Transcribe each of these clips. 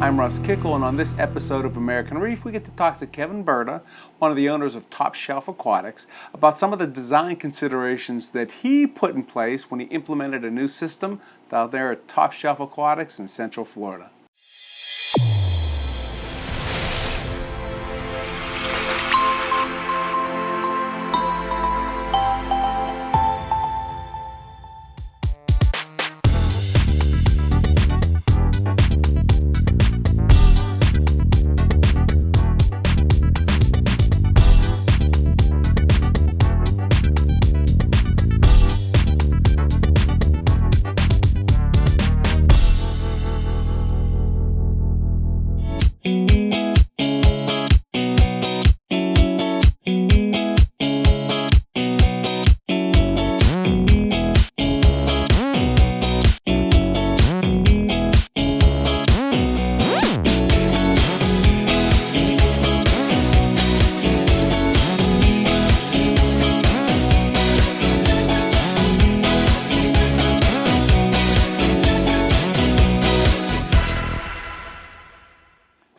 I'm Russ Kickle, and on this episode of American Reef, we get to talk to Kevin Berta, one of the owners of Shelf Aquatics, about some of the design considerations that he put in place when he implemented a new system out there at Shelf Aquatics in Central Florida.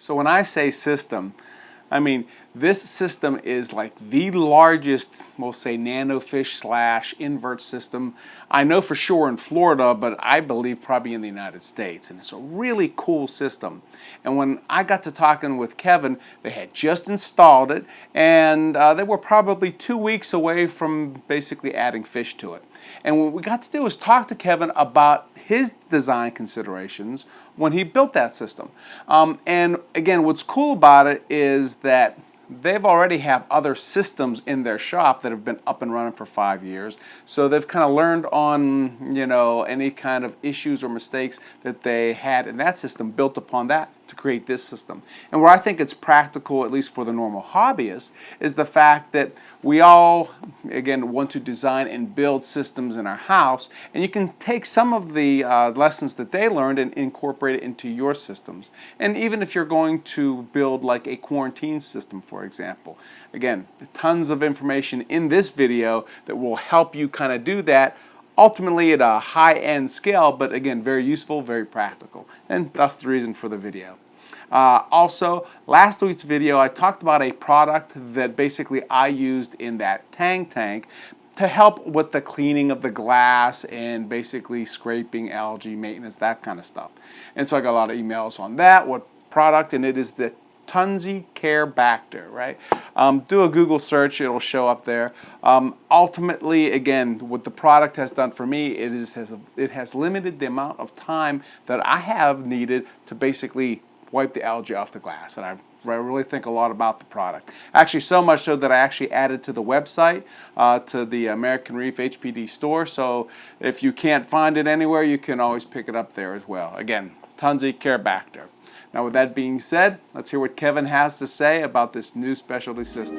So when I say system, I mean this system is like the largest, we'll say, nano fish / invert system. I know for sure in Florida, but I believe probably in the United States. And it's a really cool system. And when I got to talking with Kevin, they had just installed it, and they were probably 2 weeks away from basically adding fish to it. And what we got to do was talk to Kevin about his design considerations when he built that system. And again, what's cool about it is that they've already have other systems in their shop that have been up and running for 5 years. So they've kind of learned on, any kind of issues or mistakes that they had in that system, built upon that to create this system. And where I think it's practical, at least for the normal hobbyist, is the fact that we all, again, want to design and build systems in our house, and you can take some of the lessons that they learned and incorporate it into your systems. And even if you're going to build like a quarantine system, for example, again, tons of information in this video that will help you kind of do that, ultimately at a high-end scale, but again, very useful, very practical. And that's the reason for the video. Also, last week's video, I talked about a product that basically I used in that tank to help with the cleaning of the glass and basically scraping, algae, maintenance, that kind of stuff. And so I got a lot of emails on that, what product, and it is the Teardown, right? Do a Google search, it'll show up there. Ultimately, again, what the product has done for me, it has limited the amount of time that I have needed to basically wipe the algae off the glass, and I really think a lot about the product. Actually, so much so that I actually added to the website, to the AmericanReef HPD store, so if you can't find it anywhere, you can always pick it up there as well. Again, Teardown. Now, with that being said, let's hear what Kevin has to say about this new specialty system.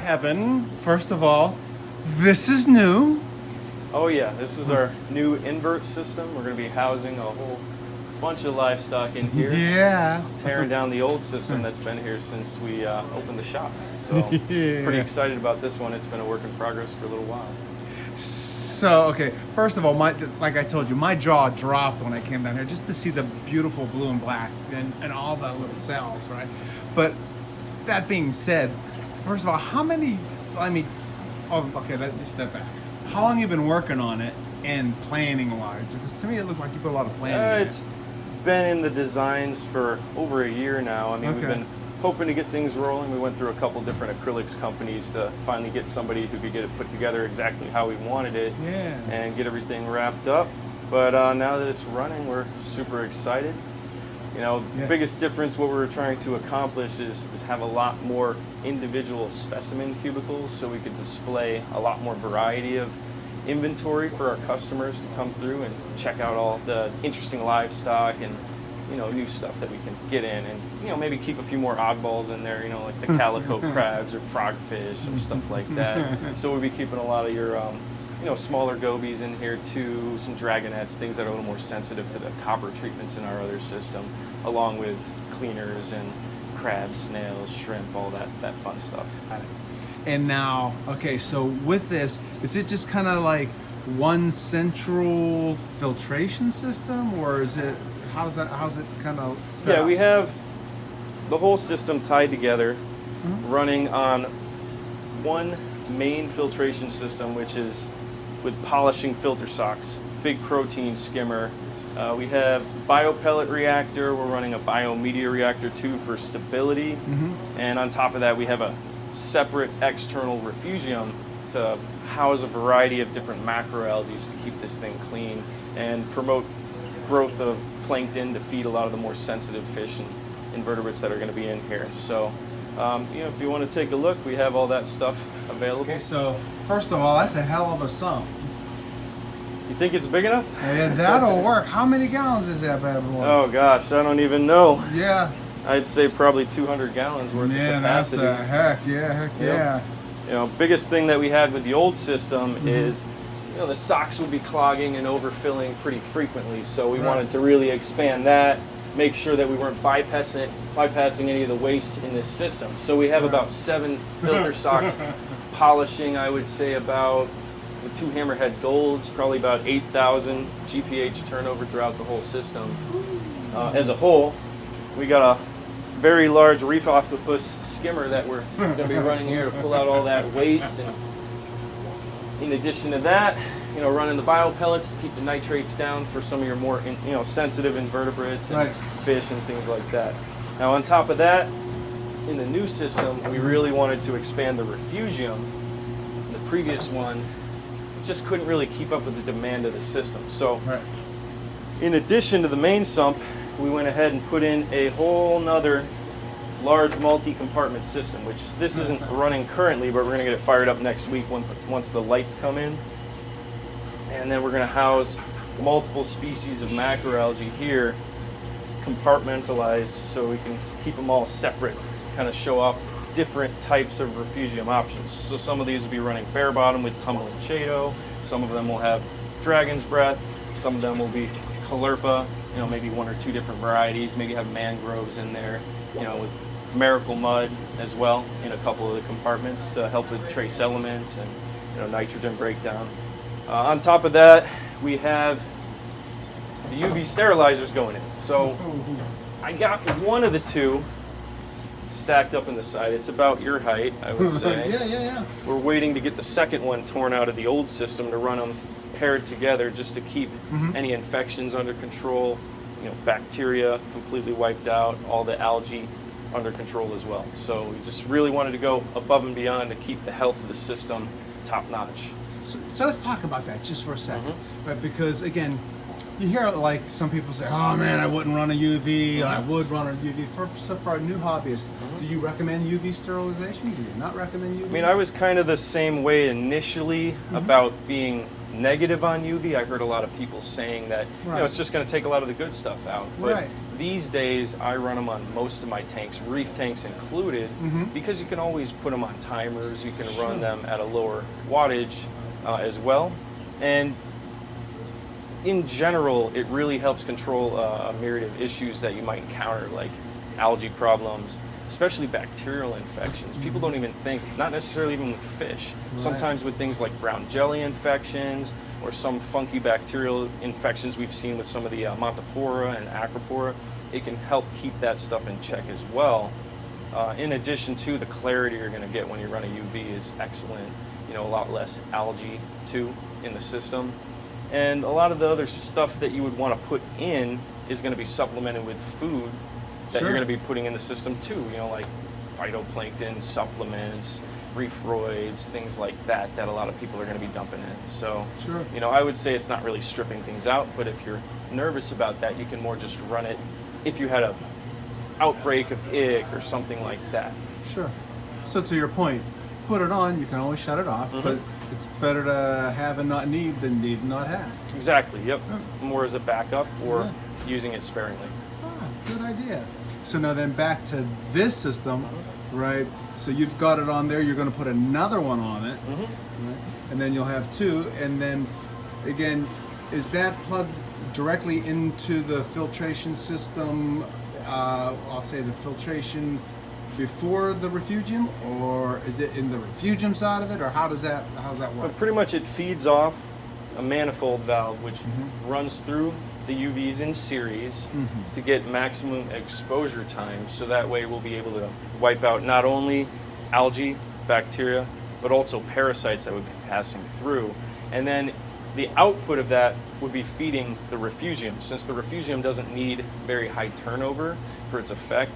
Kevin, first of all, this is new. Oh yeah, this is our new invert system. We're going to be housing a whole bunch of livestock in here. Yeah. Tearing down the old system that's been here since we opened the shop. So pretty excited about this one. It's been a work in progress for a little while. So, okay, first of all, like I told you, my jaw dropped when I came down here just to see the beautiful blue and black and all the little cells, right? But that being said, first of all, let me step back. How long have you been working on it and planning-wise? Because to me, it looked like you put a lot of planning in It's been in the designs for over a year now. I mean, We've been hoping to get things rolling. We went through a couple different acrylics companies to finally get somebody who could get it put together exactly how we wanted it and get everything wrapped up. But now that it's running, we're super excited. The biggest difference, what we're trying to accomplish is have a lot more individual specimen cubicles so we could display a lot more variety of inventory for our customers to come through and check out all the interesting livestock and, you know, new stuff that we can get in, and, you know, maybe keep a few more oddballs in there, you know, like the calico crabs or frogfish or stuff like that. So we'll be keeping a lot of your, you know, smaller gobies in here too, some dragonettes, things that are a little more sensitive to the copper treatments in our other system, along with cleaners and crabs, snails, shrimp, all that fun stuff. And now, okay, so with this, is it just kind of like one central filtration system, or is it, how's it kind of set up? We have the whole system tied together, running on one main filtration system, which is with polishing filter socks, big protein skimmer. We have biopellet reactor. We're running a biomedia reactor too for stability. And on top of that, we have a separate external refugium to house a variety of different macroalgae to keep this thing clean and promote growth of plankton to feed a lot of the more sensitive fish and invertebrates that are going to be in here. So, you know, if you want to take a look, we have all that stuff available. Okay, so first of all, that's a hell of a sump. You think it's big enough? Yeah, that'll work. How many gallons is that bad boy? Oh gosh, I don't even know. Yeah. I'd say probably 200 gallons worth of capacity. That's a heck yeah. You know, biggest thing that we had with the old system is, you know, the socks would be clogging and overfilling pretty frequently. So we wanted to really expand that, make sure that we weren't bypassing any of the waste in this system. So we have about 7 filter socks polishing, I would say about, with 2 hammerhead golds, probably about 8,000 GPH turnover throughout the whole system. As a whole, we got a very large reef octopus skimmer that we're going to be running here to pull out all that waste. And in addition to that, you know, running the biopellets to keep the nitrates down for some of your more, you know, sensitive invertebrates and fish and things like that. Now, on top of that, in the new system, we really wanted to expand the refugium. The previous one just couldn't really keep up with the demand of the system. So, in addition to the main sump, we went ahead and put in a whole nother large multi-compartment system, which this isn't running currently, but we're going to get it fired up next week once the lights come in. And then we're going to house multiple species of macroalgae here, compartmentalized, so we can keep them all separate, kind of show off different types of refugium options. So some of these will be running bare bottom with tumbling chaeto, some of them will have dragon's breath, some of them will be caulerpa, you know, maybe 1 or 2 different varieties, maybe have mangroves in there, you know, with miracle mud as well in a couple of the compartments to help with trace elements and, you know, nitrogen breakdown. On top of that, we have the UV sterilizers going in. So I got one of the 2 stacked up in the side. It's about your height, I would say. Yeah. We're waiting to get the second one torn out of the old system to run them paired together just to keep any infections under control, you know, bacteria completely wiped out, all the algae under control as well. So we just really wanted to go above and beyond to keep the health of the system top notch. So let's talk about that just for a second, right? Because again, you hear like some people say, "Oh man, I wouldn't run a UV. I would run a UV." For a new hobbyist, do you recommend UV sterilization? Do you not recommend UV? I mean, I was kind of the same way initially about being negative on UV. I heard a lot of people saying that, you know, it's just going to take a lot of the good stuff out. But these days, I run them on most of my tanks, reef tanks included, because you can always put them on timers. You can run them at a lower wattage as well. And in general, it really helps control a myriad of issues that you might encounter, like algae problems, especially bacterial infections. People don't even think, not necessarily even with fish, sometimes with things like brown jelly infections or some funky bacterial infections we've seen with some of the Montipora and Acropora, it can help keep that stuff in check as well. In addition to the clarity you're going to get when you run a UV is excellent. You know, a lot less algae too in the system. And a lot of the other stuff that you would want to put in is going to be supplemented with food that you're going to be putting in the system too, you know, like phytoplankton, supplements, reefroids, things like that, that a lot of people are going to be dumping in. So, you know, I would say it's not really stripping things out, but if you're nervous about that, you can more just run it if you had a outbreak of ick or something like that. So to your point, put it on, you can always shut it off, but it's better to have and not need than need and not have. Exactly, yep. Yeah. More as a backup or Yeah. using it sparingly. Ah, good idea. So now then back to this system, right? So you've got it on there, you're going to put another one on it, right? And then you'll have two, and then again, is that plugged directly into the filtration system? I'll say the filtration before the refugium, or is it in the refugium side of it, or how does that work? But pretty much it feeds off a manifold valve which runs through the UVs in series to get maximum exposure time, so that way we'll be able to wipe out not only algae, bacteria, but also parasites that would be passing through. And then the output of that would be feeding the refugium. Since the refugium doesn't need very high turnover for its effect,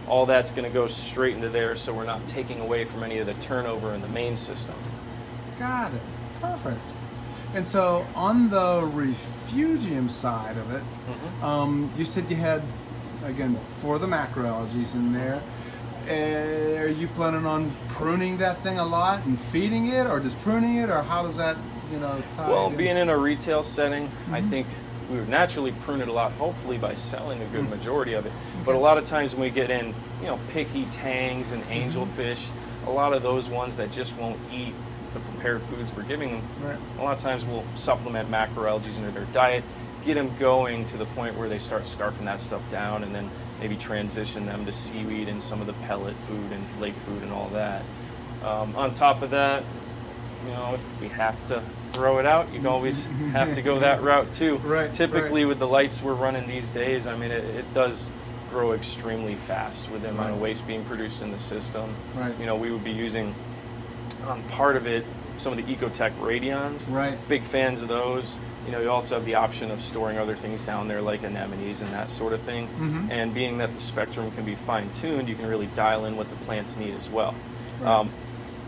all that's going to go straight into there, so we're not taking away from any of the turnover in the main system. Got it. Perfect. And so on the refugium side of it, you said you had, again, 4 of the macroalgae in there. Are you planning on pruning that thing a lot and feeding it, or just pruning it, or how does that, tie Well, in? being in a retail setting, I think we would naturally prune it a lot, hopefully by selling a good majority of it. But a lot of times when we get in, picky tangs and angelfish, a lot of those ones that just won't eat the prepared foods we're giving them, a lot of times we'll supplement macroalgae into their diet, get them going to the point where they start scarfing that stuff down, and then maybe transition them to seaweed and some of the pellet food and flake food and all that. On top of that, if we have to throw it out, you can always have to go that route too. Typically with the lights we're running these days, I mean, it does grow extremely fast with the amount of waste being produced in the system. We would be using part of it, some of the Ecotech radions. Big fans of those. You also have the option of storing other things down there like anemones and that sort of thing. And being that the spectrum can be fine-tuned, you can really dial in what the plants need as well.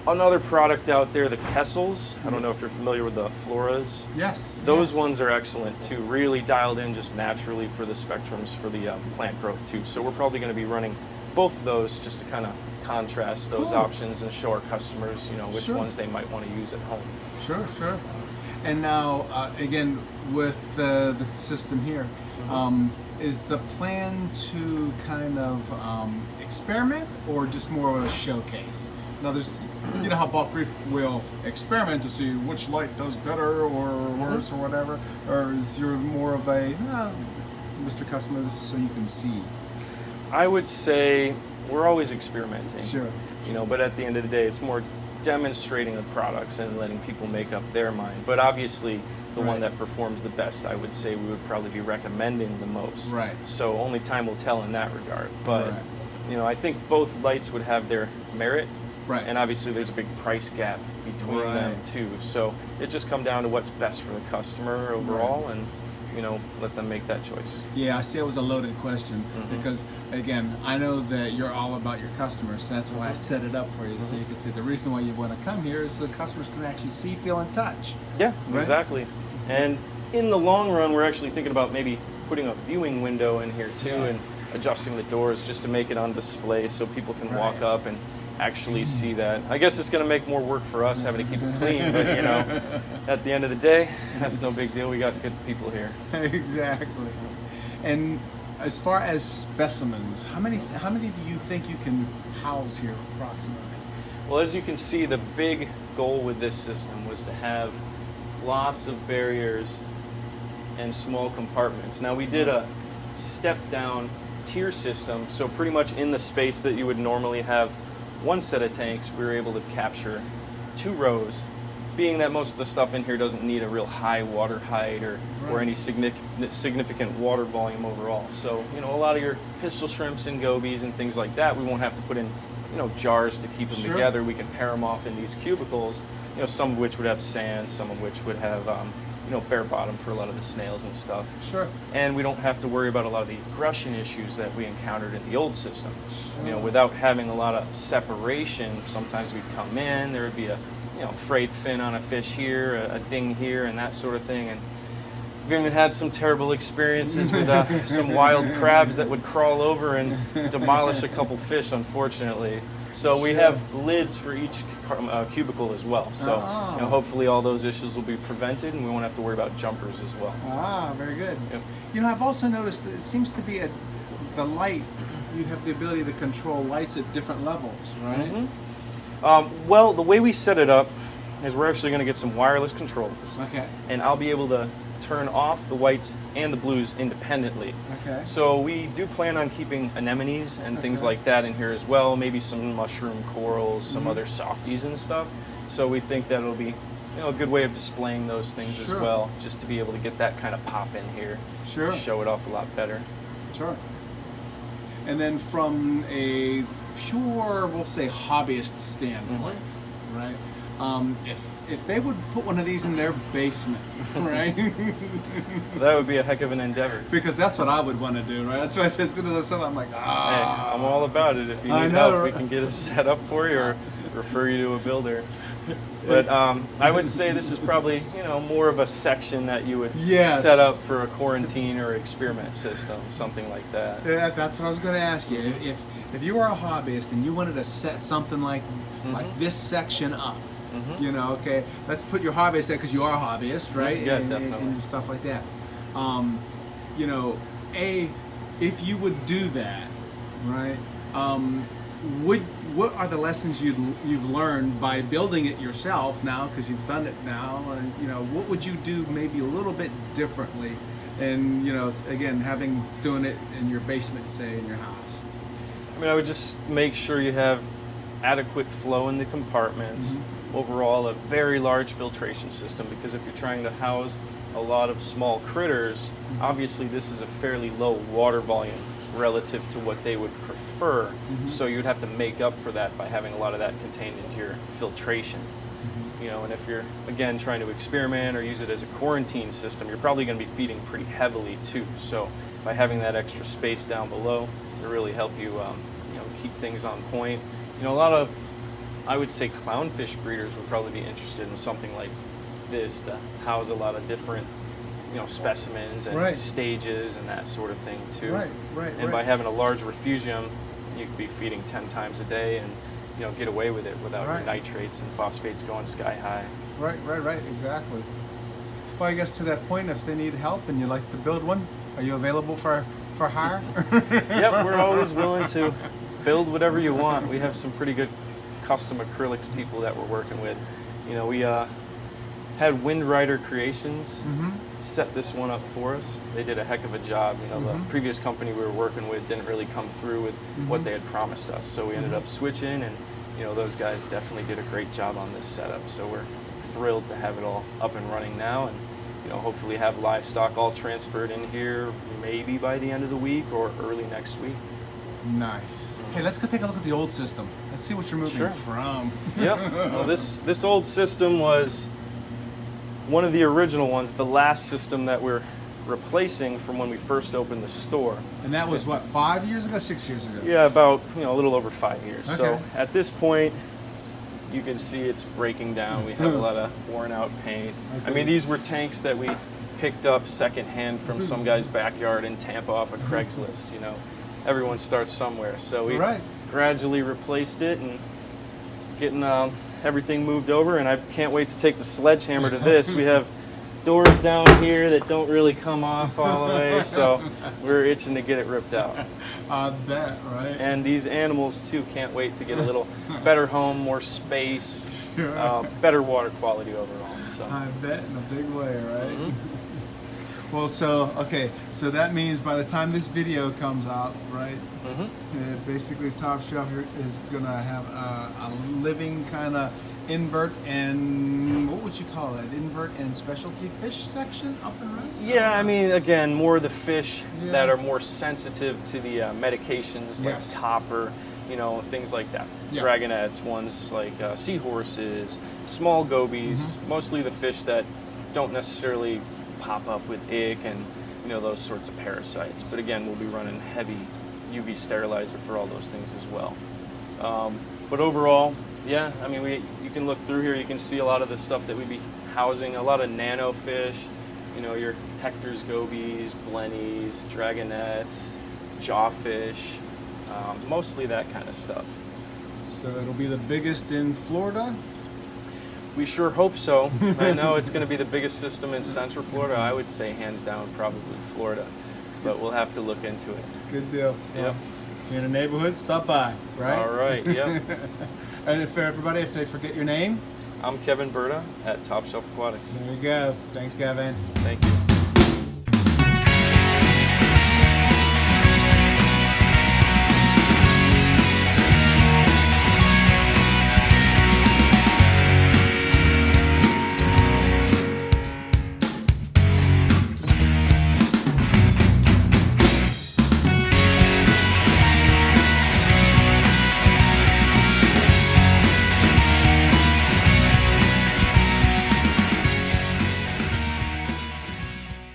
Another product out there, the Kessels. I don't know if you're familiar with the Floras. Yes. Those ones are excellent too, really dialed in just naturally for the spectrums for the plant growth too. So we're probably going to be running both of those just to kind of contrast those options and show our customers, which ones they might want to use at home. Sure. And now, again, with the system here, is the plan to kind of experiment, or just more of a showcase? Now, there's, how AmericanReef will experiment to see which light does better or worse or whatever, or is you're more of a, Mr. Customer, this is so you can see? I would say we're always experimenting. Sure. But at the end of the day, it's more demonstrating the products and letting people make up their mind. But obviously, the one that performs the best, I would say we would probably be recommending the most. So only time will tell in that regard. But I think both lights would have their merit. And obviously there's a big price gap between them too. So it just comes down to what's best for the customer overall, and let them make that choice. Yeah, I see it was a loaded question because, again, I know that you're all about your customers, so that's why I set it up for you, so you can see the reason why you want to come here is so customers can actually see, feel, and touch. Yeah, exactly. And in the long run, we're actually thinking about maybe putting a viewing window in here too, and adjusting the doors just to make it on display so people can walk up and actually see that. I guess it's going to make more work for us having to keep it clean, but at the end of the day, that's no big deal. We got good people here. Exactly. And as far as specimens, how many do you think you can house here approximately? Well, as you can see, the big goal with this system was to have lots of barriers and small compartments. Now, we did a step down tier system, so pretty much in the space that you would normally have one set of tanks, we were able to capture 2 rows, being that most of the stuff in here doesn't need a real high water height or any significant water volume overall. So, a lot of your pistol shrimps and gobies and things like that, we won't have to put in, jars to keep them together. We can pair them off in these cubicles, some of which would have sand, some of which would have, bare bottom for a lot of the snails and stuff. And we don't have to worry about a lot of the aggression issues that we encountered in the old system. Without having a lot of separation, sometimes we'd come in, there would be a frayed fin on a fish here, a ding here, and that sort of thing. And we've even had some terrible experiences with some wild crabs that would crawl over and demolish a couple fish, unfortunately. So we have lids for each cubicle as well. So hopefully all those issues will be prevented, and we won't have to worry about jumpers as well. Ah, very good. Yep. You know, I've also noticed that it seems to be the light. You have the ability to control lights at different levels, right? Well, the way we set it up is we're actually going to get some wireless controls. Okay. And I'll be able to turn off the whites and the blues independently. Okay. So we do plan on keeping anemones and things like that in here as well, maybe some mushroom corals, some other softies and stuff. So we think that'll be a good way of displaying those things as well, just to be able to get that kind of pop in here. Sure. Show it off a lot better. Sure. And then from a pure, we'll say, hobbyist standpoint, right? If they would put one of these in their basement, right? That would be a heck of an endeavor. Because that's what I would want to do, right? That's why I said, as soon as I saw that, I'm like, Hey, I'm all about it. If you need help, we can get it set up for you or refer you to a builder. But I would say this is probably, more of a section that you would set up for a quarantine or experiment system, something like that. Yeah, that's what I was going to ask you. If you were a hobbyist and you wanted to set something like this section up, okay, let's put your hobbyist there because you are a hobbyist, right? Yeah, and, definitely. And stuff like that. If you would do that, right? What are the lessons you've learned by building it yourself now, because you've done it now, and what would you do maybe a little bit differently, and again doing it in your basement, say, in your house? I mean, I would just make sure you have adequate flow in the compartments. Overall, a very large filtration system, because if you're trying to house a lot of small critters, obviously this is a fairly low water volume relative to what they would prefer. So you'd have to make up for that by having a lot of that contained into your filtration. And if you're, again, trying to experiment or use it as a quarantine system, you're probably going to be feeding pretty heavily too. So by having that extra space down below, it'll really help you, keep things on point. A lot of, I would say, clownfish breeders would probably be interested in something like this to house a lot of different specimens and stages and that sort of thing too. And by having a large refugium, you could be feeding 10 times a day and get away with it without your nitrates and phosphates going sky high. Right, exactly. Well, I guess to that point, if they need help and you'd like to build one, are you available for hire? Yep, we're always willing to build whatever you want. We have some pretty good custom acrylics people that we're working with. We had Wind Rider Creations set this one up for us. They did a heck of a job. The previous company we were working with didn't really come through with what they had promised us, so we ended up switching, and those guys definitely did a great job on this setup. So we're thrilled to have it all up and running now, and hopefully have Livestock all transferred in here maybe by the end of the week or early next week. Nice. Hey, let's go take a look at the old system. Let's see what you're moving from. Yep. Well, this old system was one of the original ones, the last system that we're replacing from when we first opened the store. And that was what, 5 years ago, 6 years ago? Yeah, about a little over 5 years. Okay. So at this point, you can see it's breaking down. We have a lot of worn out paint. I mean, these were tanks that we picked up secondhand from some guy's backyard in Tampa off of Craigslist. Everyone starts somewhere. So we gradually replaced it and getting everything moved over, and I can't wait to take the sledgehammer to this. We have doors down here that don't really come off all the way, so we're itching to get it ripped out. I bet, right? And these animals too can't wait to get a little better home, more space, better water quality overall. So I bet, in a big way, right? Well, so that means by the time this video comes out, right? Basically, Top Shelf here is gonna have a living kind of invert and what would you call it? Invert and specialty fish section up and running? Yeah, I mean, again, more the fish that are more sensitive to the medications, like copper, things like that. Dragonets, ones like seahorses, small gobies, mostly the fish that don't necessarily pop up with ick and those sorts of parasites. But again, we'll be running heavy UV sterilizer for all those things as well. But overall, yeah, I mean, you can look through here, you can see a lot of the stuff that we'd be housing, a lot of nano fish, your Hector's gobies, blennies, dragonets, jawfish, mostly that kind of stuff. So it'll be the biggest in Florida. We sure hope so. I know it's going to be the biggest system in Central Florida. I would say hands down probably Florida, but we'll have to look into it. Good deal. Yep. If you're in the neighborhood, stop by, right? All right, yep. And for everybody, if they forget your name, I'm Kevin Berta at Top Shelf Aquatics. there you go. Thanks, Kevin. Thank you.